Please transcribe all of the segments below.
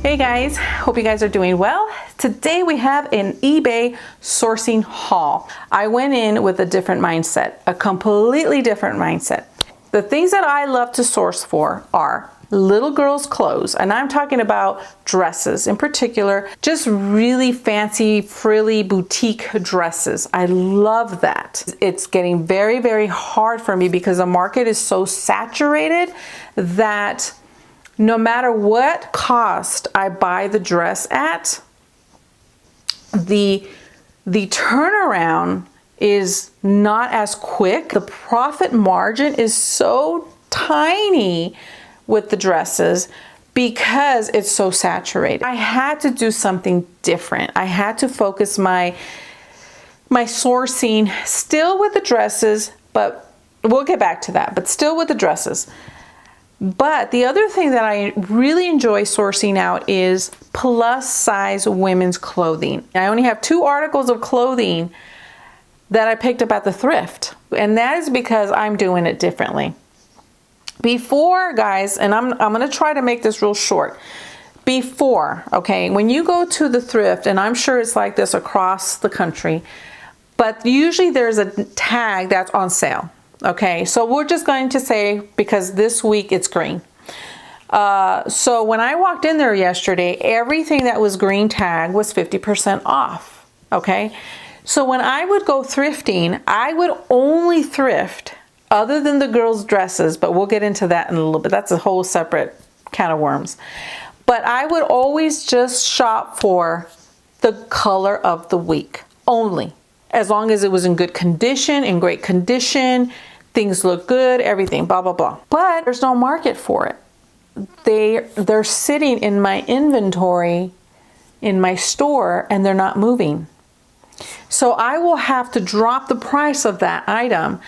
Hey guys, hope you guys are doing well. Today we have an eBay sourcing haul. I went in with a different mindset, a completely different mindset. The things that I love to source for are little girls' clothes, and I'm talking about dresses in particular, just really fancy, frilly boutique dresses. I love that. It's getting very, very hard for me because the market is so saturated that no matter what cost I buy the dress at, the turnaround is not as quick. The profit margin is so tiny with the dresses because it's so saturated. I had to do something different. I had to focus my sourcing still with the dresses, but we'll get back to that, but still with the dresses. But the other thing that I really enjoy sourcing out is plus size women's clothing. I only have 2 articles of clothing that I picked up at the thrift, and that is because I'm doing it differently. Before, guys, and I'm going to try to make this real short. Before, okay, when you go to the thrift, and I'm sure it's like this across the country, but usually there's a tag that's on sale. Okay, so we're just going to say, because this week it's green. So when I walked in there yesterday, everything that was green tag was 50% off. Okay, so when I would go thrifting, I would only thrift other than the girls' dresses, but we'll get into that in a little bit. That's a whole separate can of worms. But I would always just shop for the color of the week only. As long as it was in good condition, in great condition, things look good, everything, blah, blah, blah. But there's no market for it. They're sitting in my inventory in my store and they're not moving. So I will have to drop the price of that item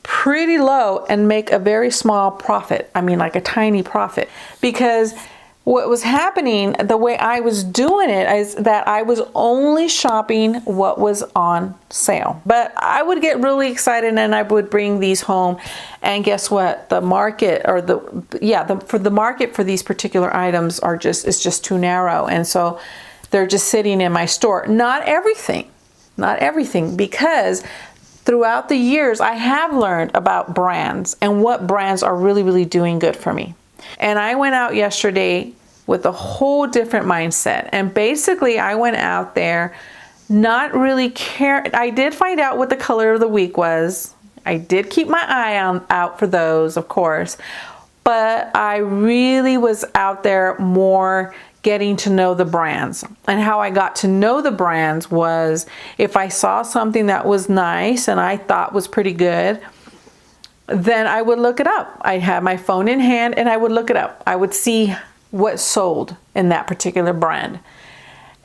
pretty low and make a very small profit. I mean, like a tiny profit, because what was happening, the way I was doing it, is that I was only shopping what was on sale. But I would get really excited and I would bring these home, and guess what? The market, or the market for these particular items is just too narrow, and so they're just sitting in my store. Not everything, because throughout the years I have learned about brands and what brands are really, really doing good for me. And I went out yesterday with a whole different mindset. And basically I went out there not really caring. I did find out what the color of the week was. I did keep my eye out for those, of course. But I really was out there more getting to know the brands. And how I got to know the brands was, if I saw something that was nice and I thought was pretty good, then I would look it up. I had my phone in hand and I would look it up. I would see what sold in that particular brand.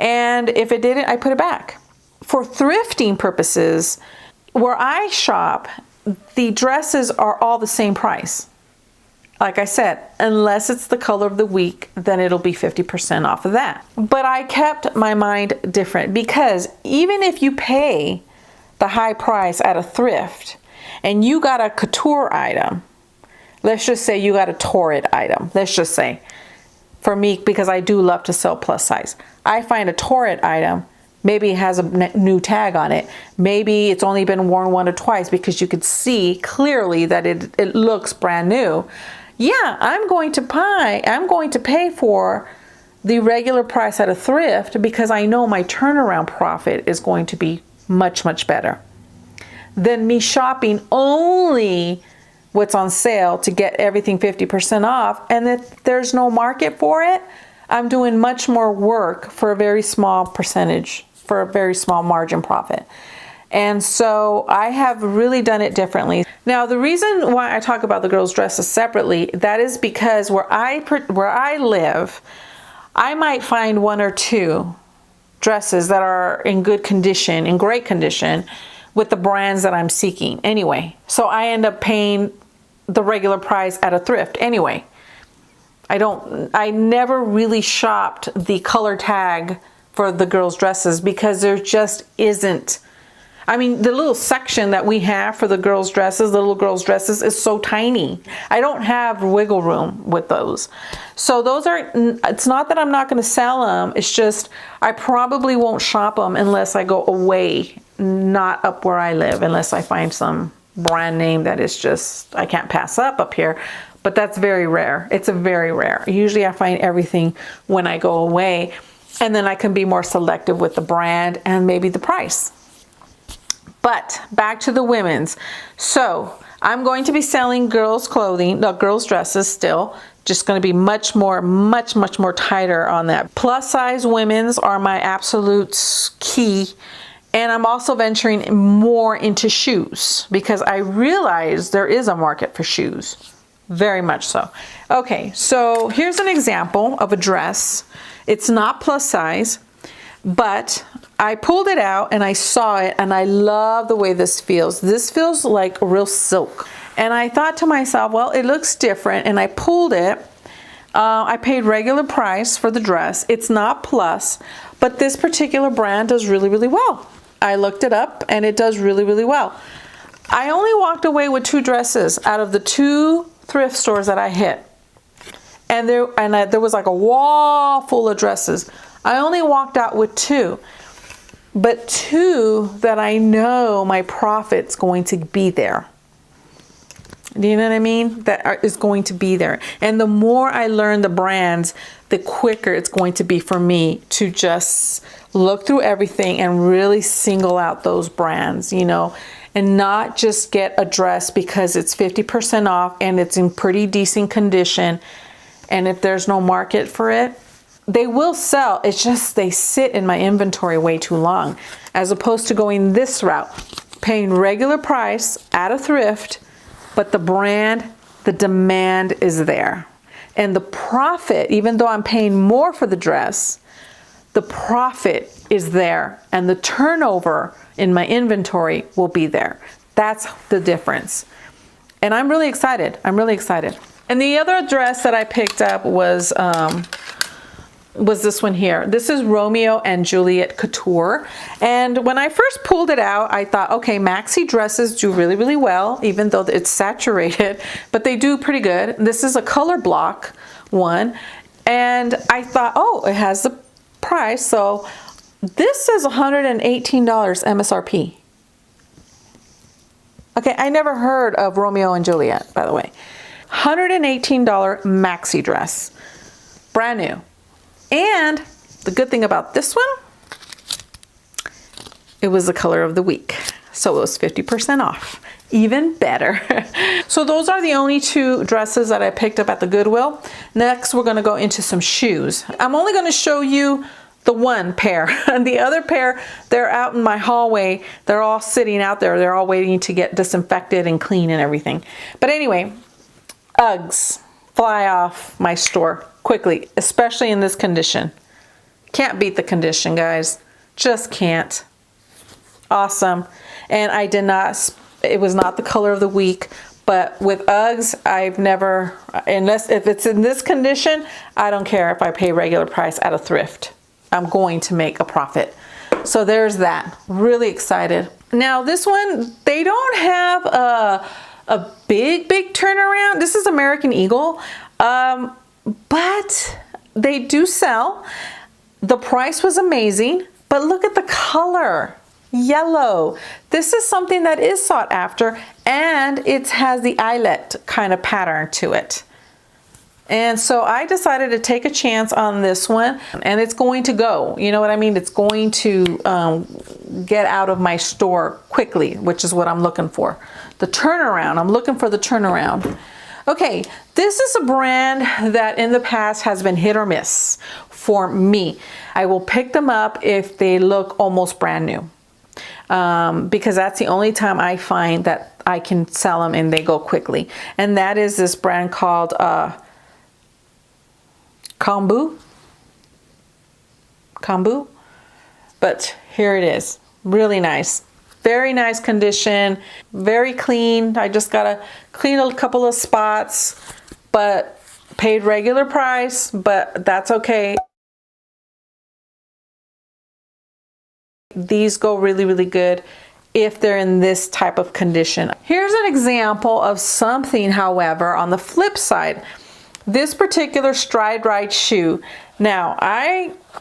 And if it didn't, I put it back. For thrifting purposes, where I shop, the dresses are all the same price. Like I said, unless it's the color of the week, then it'll be 50% off of that. But I kept my mind different, because even if you pay the high price at a thrift, and you got a couture item, let's just say you got a torrid item, let's just say, for me, because I do love to sell plus size, I find a torrid item, maybe it has a new tag on it, maybe it's only been worn 1 or twice, because you could see clearly that it looks brand new. Yeah, I'm going to pay for the regular price at a thrift, because I know my turnaround profit is going to be much, much better than me shopping only what's on sale to get everything 50% off. And if there's no market for it, I'm doing much more work for a very small percentage, for a very small margin profit. And so I have really done it differently. Now, the reason why I talk about the girls' dresses separately, that is because where I live, I might find 1 or 2 dresses that are in good condition, in great condition, with the brands that I'm seeking anyway. So I end up paying the regular price at a thrift anyway. I never really shopped the color tag for the girls' dresses, because there just isn't. I mean, the little section that we have for the girls' dresses, the little girls' dresses, is so tiny. I don't have wiggle room with those. So those are, it's not that I'm not going to sell them. It's just I probably won't shop them unless I go away, not up where I live, unless I find some brand name that is just, I can't pass up here. But that's very rare. It's a very rare. Usually I find everything when I go away, and then I can be more selective with the brand and maybe the price. But back to the women's. So I'm going to be selling girls' clothing, no, girls' dresses still. Just going to be much more tighter on that. Plus size women's are my absolute key. And I'm also venturing more into shoes because I realize there is a market for shoes. Very much so. Okay, so here's an example of a dress. It's not plus size, but I pulled it out and I saw it and I love the way this feels. This feels like real silk. And I thought to myself, well, it looks different, and I pulled it. I paid regular price for the dress. It's not plus, but this particular brand does really, really well. I looked it up and it does really, really well. I only walked away with 2 dresses out of the 2 thrift stores that I hit. And there was like a wall full of dresses. I only walked out with 2. But 2 that I know my profit's going to be there. Do you know what I mean? That is going to be there. And the more I learn the brands, the quicker it's going to be for me to just look through everything and really single out those brands, you know, and not just get a dress because it's 50% off and it's in pretty decent condition. And if there's no market for it, they will sell. It's just they sit in my inventory way too long, as opposed to going this route, paying regular price at a thrift, but the brand, the demand is there. And the profit, even though I'm paying more for the dress, the profit is there and the turnover in my inventory will be there. That's the difference. And I'm really excited. I'm really excited. And the other dress that I picked up was this one here. This is Romeo and Juliet Couture. And when I first pulled it out, I thought, okay, maxi dresses do really, really well, even though it's saturated, but they do pretty good. This is a color block one. And I thought, oh, it has the price. So this is $118 MSRP. Okay, I never heard of Romeo and Juliet, by the way. $118 maxi dress. Brand new. And the good thing about this one, it was the color of the week. So it was 50% off. Even better. So those are the only 2 dresses that I picked up at the Goodwill. Next, we're going to go into some shoes. I'm only going to show you the one pair. And the other pair, they're out in my hallway. They're all sitting out there. They're all waiting to get disinfected and clean and everything. But anyway, Uggs fly off my store quickly, especially in this condition. Can't beat the condition, guys. Just can't. Awesome. And I did not, it was not the color of the week, but with Uggs, I've never, unless if it's in this condition, I don't care if I pay regular price at a thrift. I'm going to make a profit. So there's that. Really excited. Now this one, they don't have a big turnaround. This is American Eagle. But they do sell. The price was amazing, but look at the color, yellow. This is something that is sought after, and it has the eyelet kind of pattern to it. And so I decided to take a chance on this one, and it's going to go. You know what I mean? It's going to get out of my store quickly, which is what I'm looking for. The turnaround, I'm looking for the turnaround. Okay, this is a brand that in the past has been hit or miss for me. I will pick them up if they look almost brand new. Because that's the only time I find that I can sell them and they go quickly. And that is this brand called Kambu. But here it is. Really nice. Very nice condition. Very clean. I just gotta clean a couple of spots, but paid regular price, but that's okay. These go really, really good if they're in this type of condition. Here's an example of something, however, on the flip side. This particular Stride Ride shoe. Now,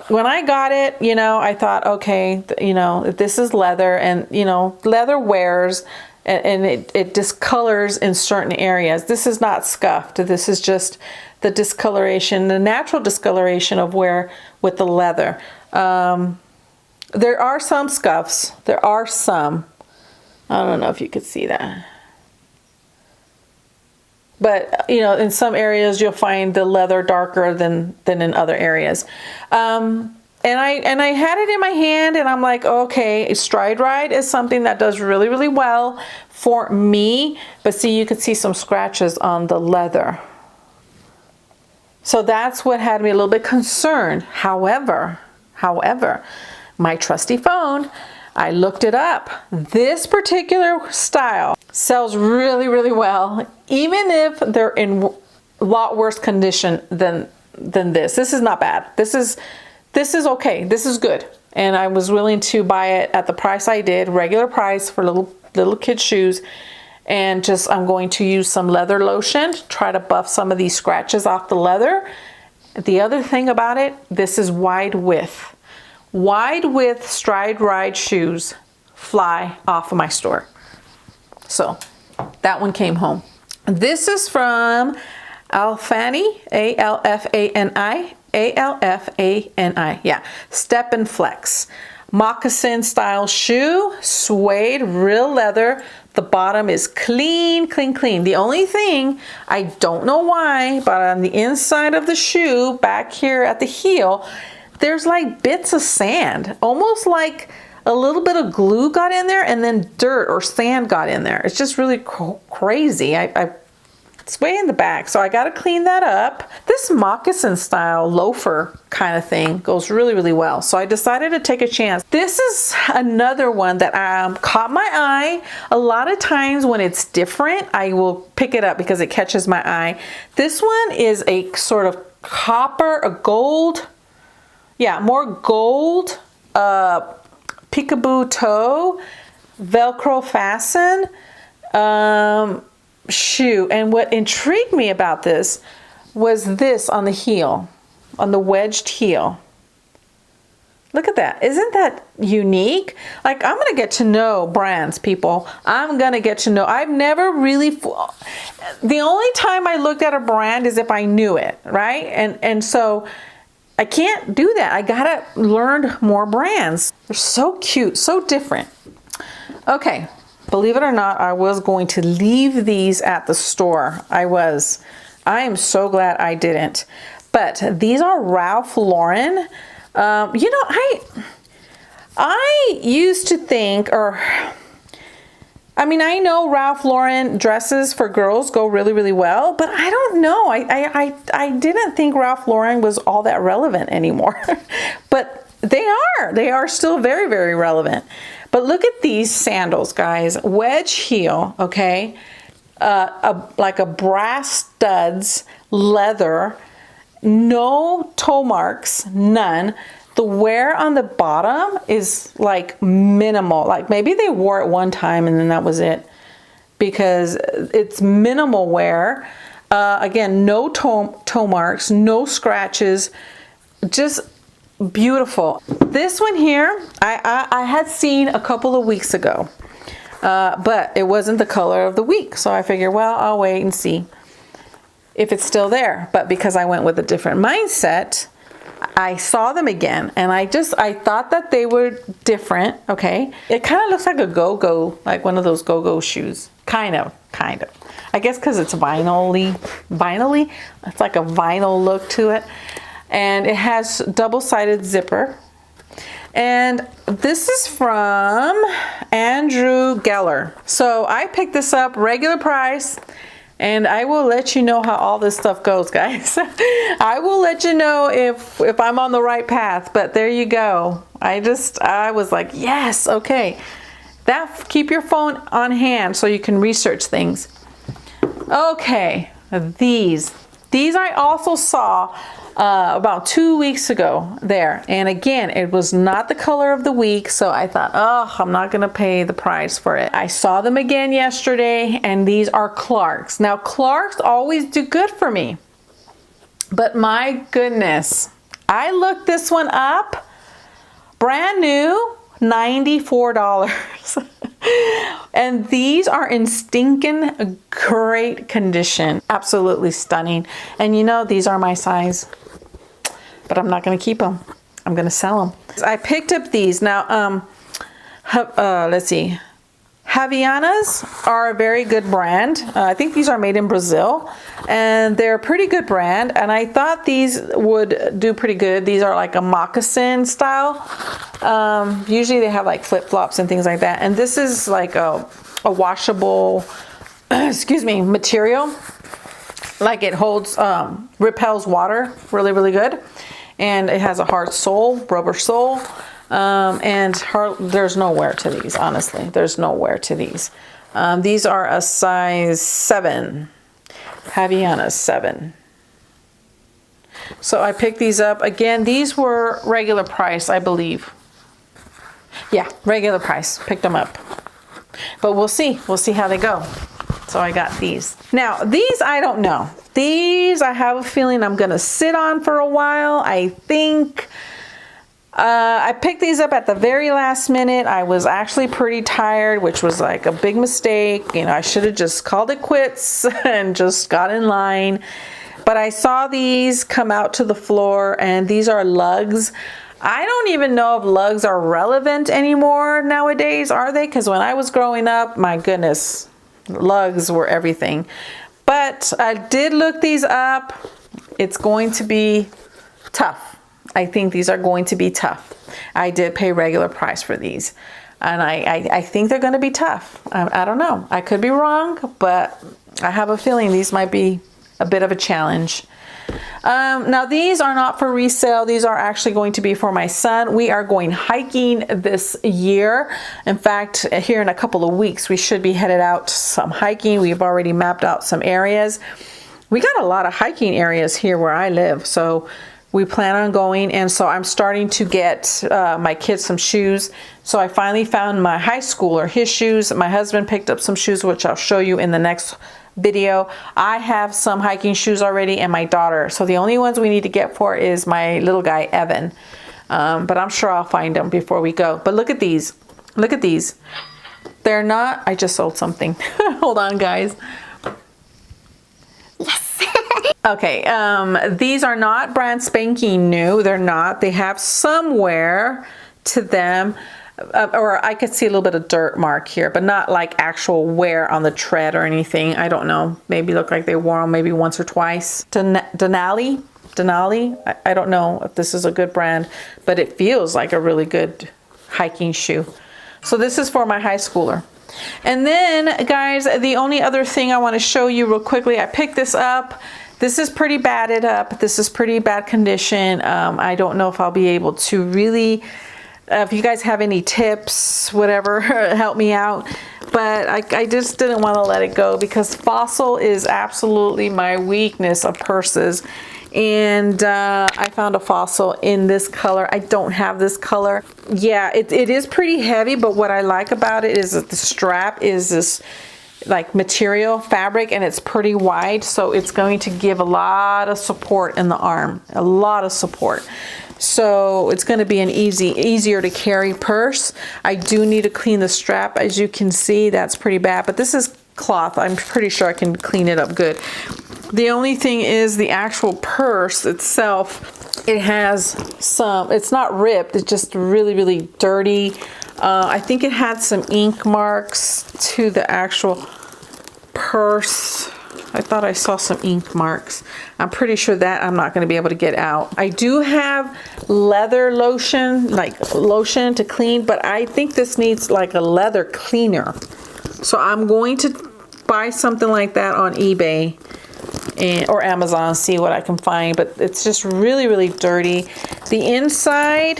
when I got it, you know, I thought, okay, you know, this is leather, and, you know, leather wears, and it discolors in certain areas. This is not scuffed. This is just the discoloration, the natural discoloration of wear with the leather. There are some scuffs. There are some. I don't know if you could see that. But, you know, in some areas you'll find the leather darker than in other areas. And I had it in my hand, and I'm like, okay, Stride Ride is something that does really, really well for me. But see, you could see some scratches on the leather. So that's what had me a little bit concerned. However, my trusty phone, I looked it up. This particular style sells really, really well, even if they're in a lot worse condition than this. This is not bad. This is okay. This is good. And I was willing to buy it at the price I did, regular price for little kid shoes. And just, I'm going to use some leather lotion to try to buff some of these scratches off the leather. The other thing about it, this is wide width. Wide width Stride Ride shoes fly off of my store. So that one came home. This is from Alfani, A-L-F-A-N-I, A-L-F-A-N-I, yeah, Step and Flex. Moccasin style shoe, suede, real leather. The bottom is clean, clean, clean. The only thing, I don't know why, but on the inside of the shoe, back here at the heel, there's like bits of sand, almost like a little bit of glue got in there and then dirt or sand got in there. It's just really crazy. It's way in the back, so I got to clean that up. This moccasin style loafer kind of thing goes really, really well. So I decided to take a chance. This is another one that caught my eye. A lot of times when it's different, I will pick it up because it catches my eye. This one is a sort of copper, a gold, yeah, more gold, peekaboo toe, Velcro fasten, shoe. And what intrigued me about this was this on the heel, on the wedged heel. Look at that. Isn't that unique? Like, I'm going to get to know brands, people. I'm going to get to know. I've never really, the only time I looked at a brand is if I knew it, right? And so I can't do that. I got to learn more brands. They're so cute, so different. Okay. Believe it or not, I was going to leave these at the store. I am so glad I didn't. But these are Ralph Lauren. You know, I used to think, I know Ralph Lauren dresses for girls go really, really well, but I don't know. I didn't think Ralph Lauren was all that relevant anymore. But they are still very, very relevant. But look at these sandals, guys. Wedge heel, okay? Like a brass studs, leather, no toe marks, none. The wear on the bottom is like minimal. Like maybe they wore it one time and then that was it, because it's minimal wear. Again, no toe marks, no scratches, just beautiful. This one here, I had seen a couple of weeks ago, but it wasn't the color of the week. So I figured, well, I'll wait and see if it's still there. But because I went with a different mindset, I saw them again, and I thought that they were different. Okay, it kind of looks like a go-go, like one of those go-go shoes. Kind of. I guess because it's vinyl-y. It's like a vinyl look to it. And it has double-sided zipper. And this is from Andrew Geller. So I picked this up regular price, and I will let you know how all this stuff goes, guys. I will let you know if I'm on the right path, but there you go. I was like, yes, okay. Keep your phone on hand so you can research things. Okay, these. These I also saw about 2 weeks ago there. And again, it was not the color of the week. So I thought, oh, I'm not going to pay the price for it. I saw them again yesterday, and these are Clarks. Now, Clarks always do good for me. But my goodness, I looked this one up. Brand new, $94. And these are in stinking great condition. Absolutely stunning. And you know, these are my size. But I'm not going to keep them. I'm going to sell them. I picked up these. Now, let's see. Havaianas are a very good brand. I think these are made in Brazil. And they're a pretty good brand. And I thought these would do pretty good. These are like a moccasin style. Usually they have like flip-flops and things like that. And this is like a washable, excuse me, material. Like it holds, repels water really, really good. And it has a hard sole, rubber sole. There's no wear to these, honestly. There's no wear to these. These are a size 7. Havaianas 7. So I picked these up. Again, these were regular price, I believe. Yeah, regular price. Picked them up. But we'll see. We'll see how they go. So I got these. Now, these I don't know. These I have a feeling I'm going to sit on for a while. I think I picked these up at the very last minute. I was actually pretty tired, which was like a big mistake. You know, I should have just called it quits and just got in line. But I saw these come out to the floor, and these are lugs. I don't even know if lugs are relevant anymore nowadays, are they? Because when I was growing up, my goodness, lugs were everything. But I did look these up. It's going to be tough. I think these are going to be tough. I did pay regular price for these. And I think they're going to be tough. I don't know. I could be wrong, but I have a feeling these might be a bit of a challenge. Now, these are not for resale. These are actually going to be for my son. We are going hiking this year. In fact, here in a couple of weeks, we should be headed out to some hiking. We've already mapped out some areas. We got a lot of hiking areas here where I live, so we plan on going. And so I'm starting to get my kids some shoes. So I finally found my high schooler, his shoes. My husband picked up some shoes, which I'll show you in the next video. I have some hiking shoes already, and my daughter. So the only ones we need to get for is my little guy, Evan. But I'm sure I'll find them before we go. But look at these. Look at these. They're not, I just sold something. Hold on, guys. Yes. Okay, these are not brand spanking new. They're not. They have some wear to them. Or I could see a little bit of dirt mark here, but not like actual wear on the tread or anything. I don't know. Maybe look like they wore them maybe once or twice. Denali. I don't know if this is a good brand, but it feels like a really good hiking shoe. So this is for my high schooler. And then, guys, the only other thing I want to show you real quickly, I picked this up. This is pretty batted up. This is pretty bad condition. I don't know if I'll be able to really... if you guys have any tips, whatever, help me out. But I just didn't want to let it go because Fossil is absolutely my weakness of purses. And I found a Fossil in this color. I don't have this color. Yeah, it is pretty heavy, but what I like about it is that the strap is this like material fabric, and it's pretty wide, so it's going to give a lot of support in the arm, a lot of support. So it's going to be an easier to carry purse. I do need to clean the strap. As you can see, that's pretty bad, but this is cloth. I'm pretty sure I can clean it up good. The only thing is the actual purse itself, it has some, it's not ripped, it's just really, really dirty. I think it had some ink marks to the actual purse. I thought I saw some ink marks. I'm pretty sure that I'm not going to be able to get out. I do have leather lotion, like lotion to clean, but I think this needs like a leather cleaner. So I'm going to buy something like that on eBay or Amazon, see what I can find. But it's just really, really dirty. The inside,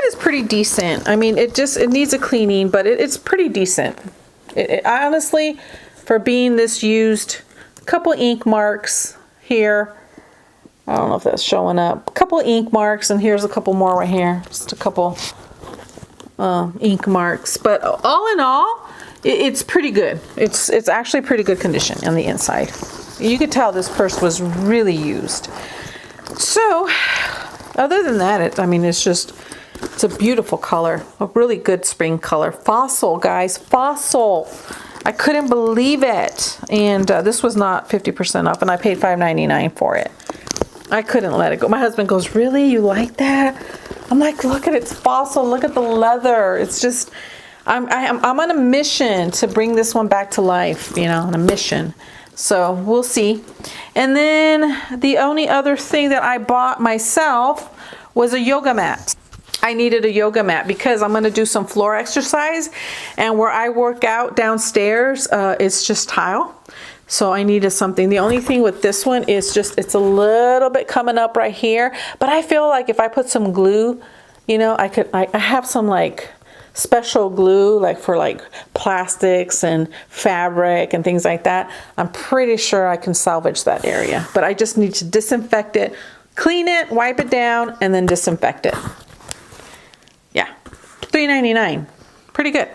is pretty decent. I mean, it needs a cleaning, but it's pretty decent. I honestly, for being this used. A couple ink marks here. I don't know if that's showing up. A couple ink marks, and here's a couple more right here. Just a couple ink marks. But all in all, it's pretty good. It's actually pretty good condition on the inside. You could tell this purse was really used. So, other than that, I mean, it's a beautiful color. A really good spring color. Fossil, guys. Fossil. I couldn't believe it. And this was not 50% off, and I paid $5.99 for it. I couldn't let it go. My husband goes, really? You like that? I'm like, look at it. It's fossil. Look at the leather. It's just, I'm on a mission to bring this one back to life, you know, on a mission. So we'll see. And then the only other thing that I bought myself was a yoga mat. I needed a yoga mat because I'm going to do some floor exercise, and where I work out downstairs, it's just tile. So I needed something. The only thing with this one is just, it's a little bit coming up right here, but I feel like if I put some glue, you know, I have some like special glue, like for like plastics and fabric and things like that. I'm pretty sure I can salvage that area, but I just need to disinfect it, clean it, wipe it down, and then disinfect it. Yeah, $3.99, pretty good.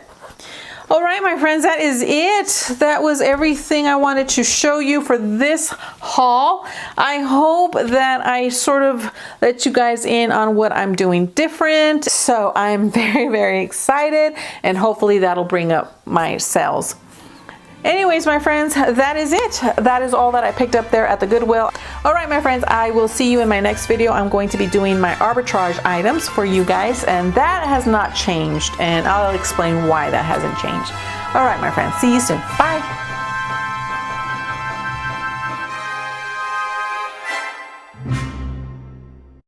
All right, my friends, that is it. That was everything I wanted to show you for this haul. I hope that I sort of let you guys in on what I'm doing different. So I'm very, very excited, and hopefully that'll bring up my sales. Anyways, my friends, that is it. That is all that I picked up there at the Goodwill. All right, my friends, I will see you in my next video. I'm going to be doing my arbitrage items for you guys, and that has not changed, and I'll explain why that hasn't changed. All right, my friends, see you soon. Bye.